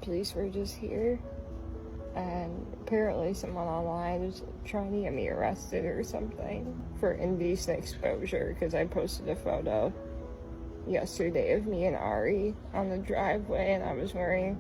police were just here, and apparently someone online is trying to get me arrested or something for indecent exposure because I posted a photo yesterday of me and Ari on the driveway and I was wearing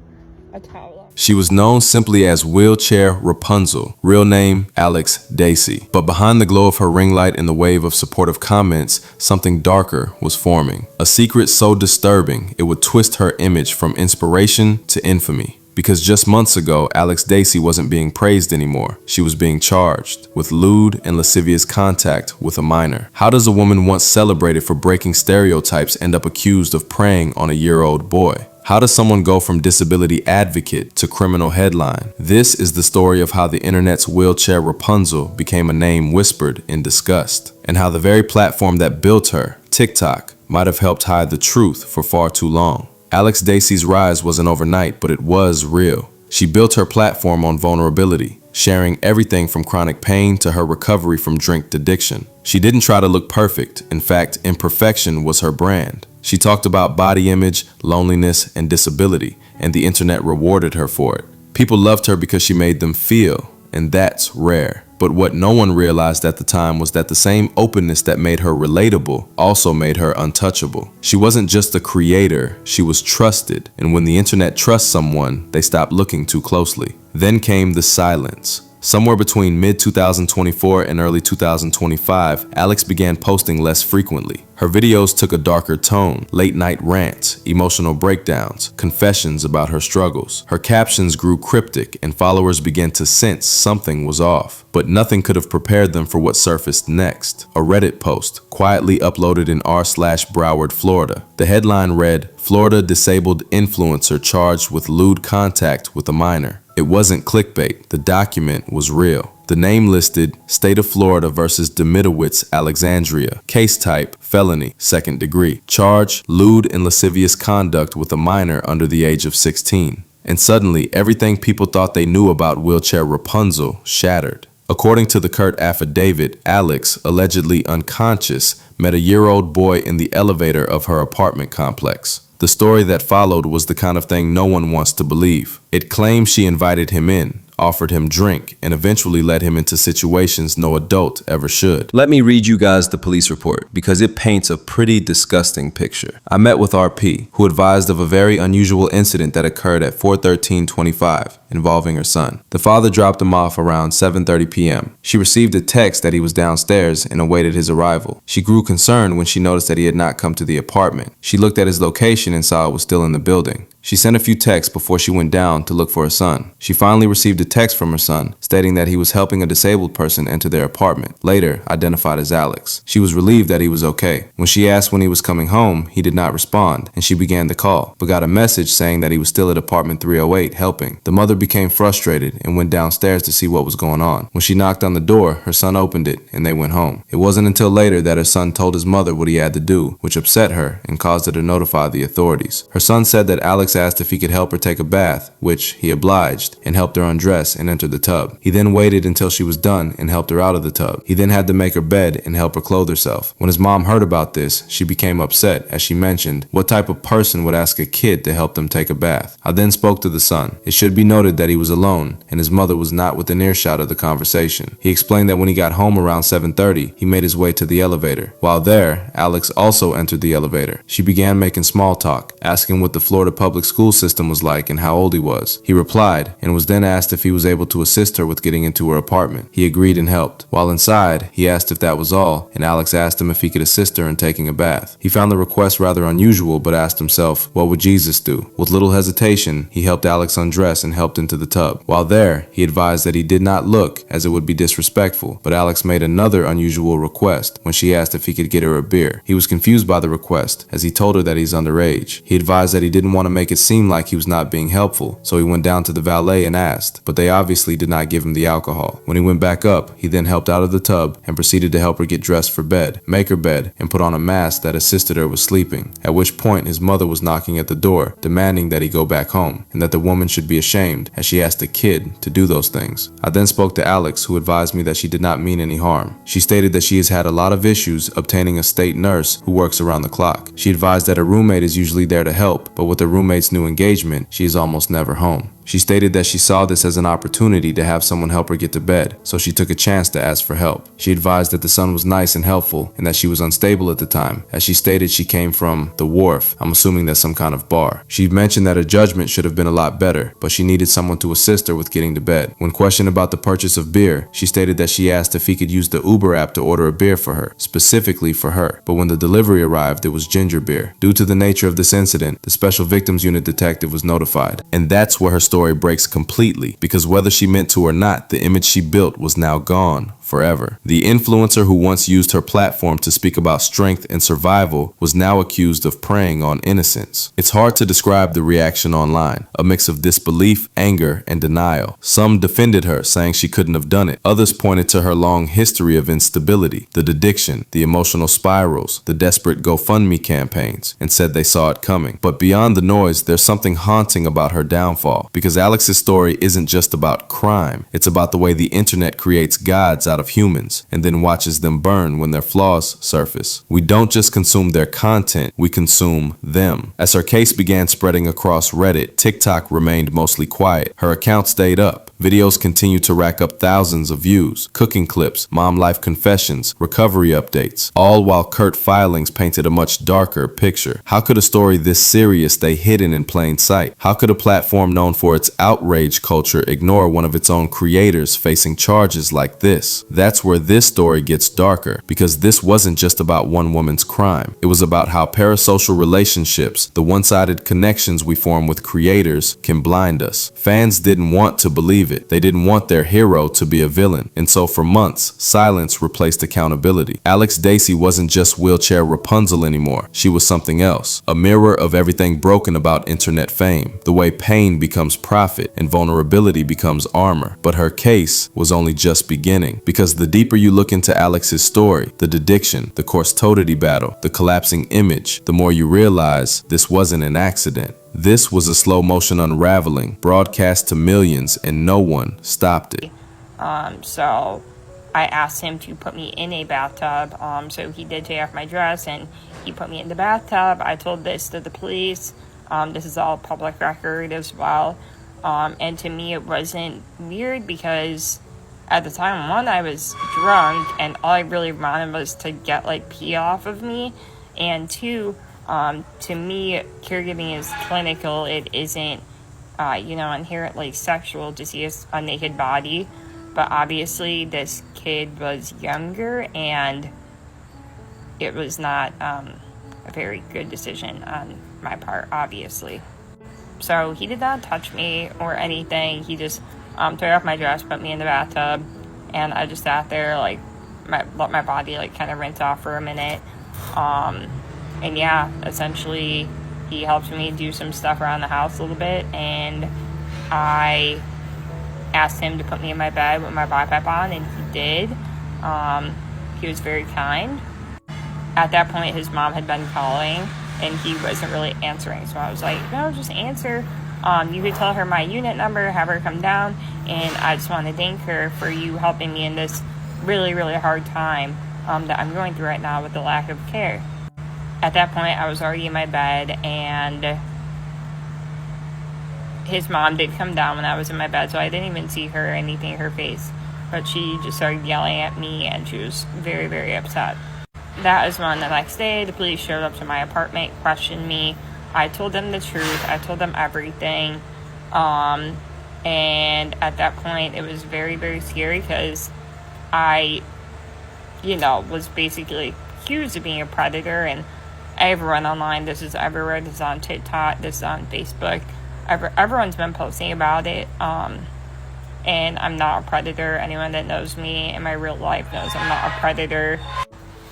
a towel. She was known simply as Wheelchair Rapunzel, real name Alex Dacey. But behind the glow of her ring light and the wave of supportive comments, something darker was forming. A secret so disturbing it would twist her image from inspiration to infamy. Because just months ago, Alex Dacey wasn't being praised anymore. She was being charged with lewd and lascivious contact with a minor. How does a woman once celebrated for breaking stereotypes end up accused of preying on a year-old boy? How does someone go from disability advocate to criminal headline? This is the story of how the internet's Wheelchair Rapunzel became a name whispered in disgust, and how the very platform that built her, TikTok, might have helped hide the truth for far too long. Alex Dacey's rise wasn't overnight, but it was real. She built her platform on vulnerability, sharing everything from chronic pain to her recovery from drink addiction. She didn't try to look perfect. In fact, imperfection was her brand. She talked about body image, loneliness, and disability, and the internet rewarded her for it. People loved her because she made them feel, and that's rare. But what no one realized at the time was that the same openness that made her relatable also made her untouchable. She wasn't just a creator, she was trusted. And when the internet trusts someone, they stop looking too closely. Then came the silence. Somewhere between mid-2024 and early 2025, Alex began posting less frequently. Her videos took a darker tone, late-night rants, emotional breakdowns, confessions about her struggles. Her captions grew cryptic and followers began to sense something was off. But nothing could have prepared them for what surfaced next. A Reddit post, quietly uploaded in r/Broward, Florida. The headline read, "Florida disabled influencer charged with lewd contact with a minor." It wasn't clickbait, the document was real. The name listed, State of Florida versus Demitowitz, Alexandria. Case type, felony, 2nd degree. Charge, lewd and lascivious conduct with a minor under the age of 16. And suddenly, everything people thought they knew about Wheelchair Rapunzel shattered. According to the Kurt affidavit, Alex, allegedly unconscious, met a year-old boy in the elevator of her apartment complex. The story that followed was the kind of thing no one wants to believe. It claimed she invited him in, offered him drink, and eventually led him into situations no adult ever should. Let me read you guys the police report, because it paints a pretty disgusting picture. I met with RP, who advised of a very unusual incident that occurred at 4/13/25, involving her son. The father dropped him off around 7:30 p.m. She received a text that he was downstairs and awaited his arrival. She grew concerned when she noticed that he had not come to the apartment. She looked at his location and saw it was still in the building. She sent a few texts before she went down to look for her son. She finally received a text from her son stating that he was helping a disabled person enter their apartment, later identified as Alex. She was relieved that he was okay. When she asked when he was coming home, he did not respond, and she began the call, but got a message saying that he was still at apartment 308 helping. The mother became frustrated and went downstairs to see what was going on. When she knocked on the door, her son opened it, and they went home. It wasn't until later that her son told his mother what he had to do, which upset her and caused her to notify the authorities. Her son said that Alex asked if he could help her take a bath, which he obliged, and helped her undress and enter the tub. He then waited until she was done and helped her out of the tub. He then had to make her bed and help her clothe herself. When his mom heard about this, she became upset as she mentioned, what type of person would ask a kid to help them take a bath? I then spoke to the son. It should be noted that he was alone, and his mother was not within earshot of the conversation. He explained that when he got home around 7:30, he made his way to the elevator. While there, Alex also entered the elevator. She began making small talk, asking what the Florida public school system was like and how old he was. He replied, and was then asked if he was able to assist her with getting into her apartment. He agreed and helped. While inside, he asked if that was all, and Alex asked him if he could assist her in taking a bath. He found the request rather unusual, but asked himself, what would Jesus do? With little hesitation, he helped Alex undress and helped into the tub. While there, he advised that he did not look, as it would be disrespectful, but Alex made another unusual request when she asked if he could get her a beer. He was confused by the request, as he told her that he's underage. He advised that he didn't want to make it seem like he was not being helpful, so he went down to the valet and asked, but they obviously did not give him the alcohol. When he went back up, he then helped out of the tub and proceeded to help her get dressed for bed, make her bed, and put on a mask that assisted her with sleeping, at which point his mother was knocking at the door, demanding that he go back home, and that the woman should be ashamed as she asked a kid to do those things. I then spoke to Alex, who advised me that she did not mean any harm. She stated that she has had a lot of issues obtaining a state nurse who works around the clock. She advised that her roommate is usually there to help, but with her roommate's new engagement, she is almost never home. She stated that she saw this as an opportunity to have someone help her get to bed, so she took a chance to ask for help. She advised that the son was nice and helpful and that she was unstable at the time, as she stated she came from the wharf. I'm assuming that's some kind of bar. She mentioned that her judgment should have been a lot better, but she needed someone to assist her with getting to bed. When questioned about the purchase of beer, she stated that she asked if he could use the Uber app to order a beer for her, specifically for her, but when the delivery arrived, it was ginger beer. Due to the nature of this incident, the Special Victims Unit detective was notified, and that's where her story breaks completely, because whether she meant to or not, the image she built was now gone forever. The influencer who once used her platform to speak about strength and survival was now accused of preying on innocence. It's hard to describe the reaction online, a mix of disbelief, anger, and denial. Some defended her, saying she couldn't have done it. Others pointed to her long history of instability, the addiction, the emotional spirals, the desperate GoFundMe campaigns, and said they saw it coming. But beyond the noise, there's something haunting about her downfall, because Alex's story isn't just about crime. It's about the way the internet creates gods out of humans and then watches them burn when their flaws surface. We don't just consume their content, we consume them. As her case began spreading across Reddit, TikTok remained mostly quiet. Her account stayed up. Videos continued to rack up thousands of views, cooking clips, mom life confessions, recovery updates, all while curt filings painted a much darker picture. How could a story this serious stay hidden in plain sight? How could a platform known for its outrage culture ignore one of its own creators facing charges like this? That's where this story gets darker, because this wasn't just about one woman's crime. It was about how parasocial relationships, the one-sided connections we form with creators, can blind us. Fans didn't want to believe it. They didn't want their hero to be a villain. And so for months, silence replaced accountability. Alex Dacey wasn't just wheelchair Rapunzel anymore. She was something else. A mirror of everything broken about internet fame. The way pain becomes profit and vulnerability becomes armor. But her case was only just beginning, because the deeper you look into Alex's story, the addiction, the course-totity battle, the collapsing image, the more you realize this wasn't an accident. This was a slow motion unraveling, broadcast to millions, and no one stopped it. So I asked him to put me in a bathtub. So he did take off my dress and he put me in the bathtub. I told this to the police. This is all public record as well. And to me, it wasn't weird because at the time, one, I was drunk and all I really wanted was to get pee off of me. And two, to me, caregiving is clinical. It isn't, inherently sexual to see a naked body. But obviously, this kid was younger, and it was not a very good decision on my part, obviously. So he did not touch me or anything. He just took off my dress, put me in the bathtub, and I just sat there, let my body, kind of rinse off for a minute. And yeah, essentially, he helped me do some stuff around the house a little bit, and I asked him to put me in my bed with my BiPAP on, and he did. He was very kind. At that point, his mom had been calling, and he wasn't really answering, so I was like, no, just answer. You could tell her my unit number, have her come down, and I just want to thank her for you helping me in this really, really hard time that I'm going through right now with the lack of care. At that point, I was already in my bed, and his mom did come down when I was in my bed, so I didn't even see her or anything in her face, but she just started yelling at me, and she was very, very upset. That was when the next day, the police showed up to my apartment, questioned me. I told them the truth. I told them everything. And at that point, it was very, very scary because I, was basically accused of being a predator, and everyone online, this is everywhere. This is on TikTok. This is on Facebook. Everyone's been posting about it. And I'm not a predator. Anyone that knows me in my real life knows I'm not a predator.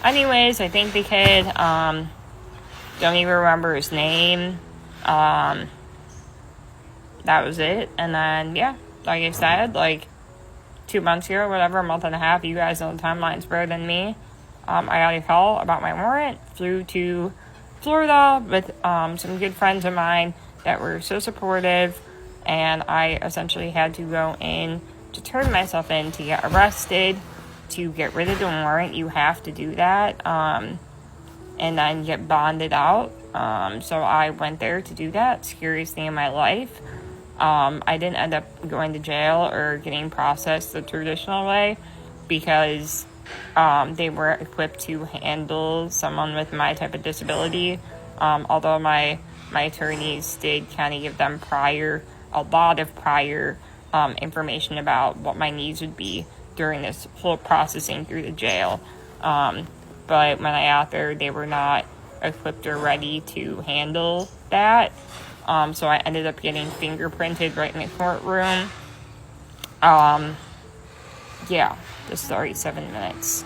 Anyways, I think the kid, don't even remember his name. That was it. And then, yeah, like I said, like 2 months ago, whatever, a month and a half, you guys know the timelines better than me. I got a call about my warrant, flew to Florida with some good friends of mine that were so supportive, and I essentially had to go in to turn myself in to get arrested, to get rid of the warrant. You have to do that, and then get bonded out. So I went there to do that. Scariest thing in my life. I didn't end up going to jail or getting processed the traditional way because they were equipped to handle someone with my type of disability. Although my attorneys did kind of give them a lot of prior information about what my needs would be during this whole processing through the jail. But when I got there, they were not equipped or ready to handle that. So I ended up getting fingerprinted right in the courtroom. Yeah, this is already 7 minutes.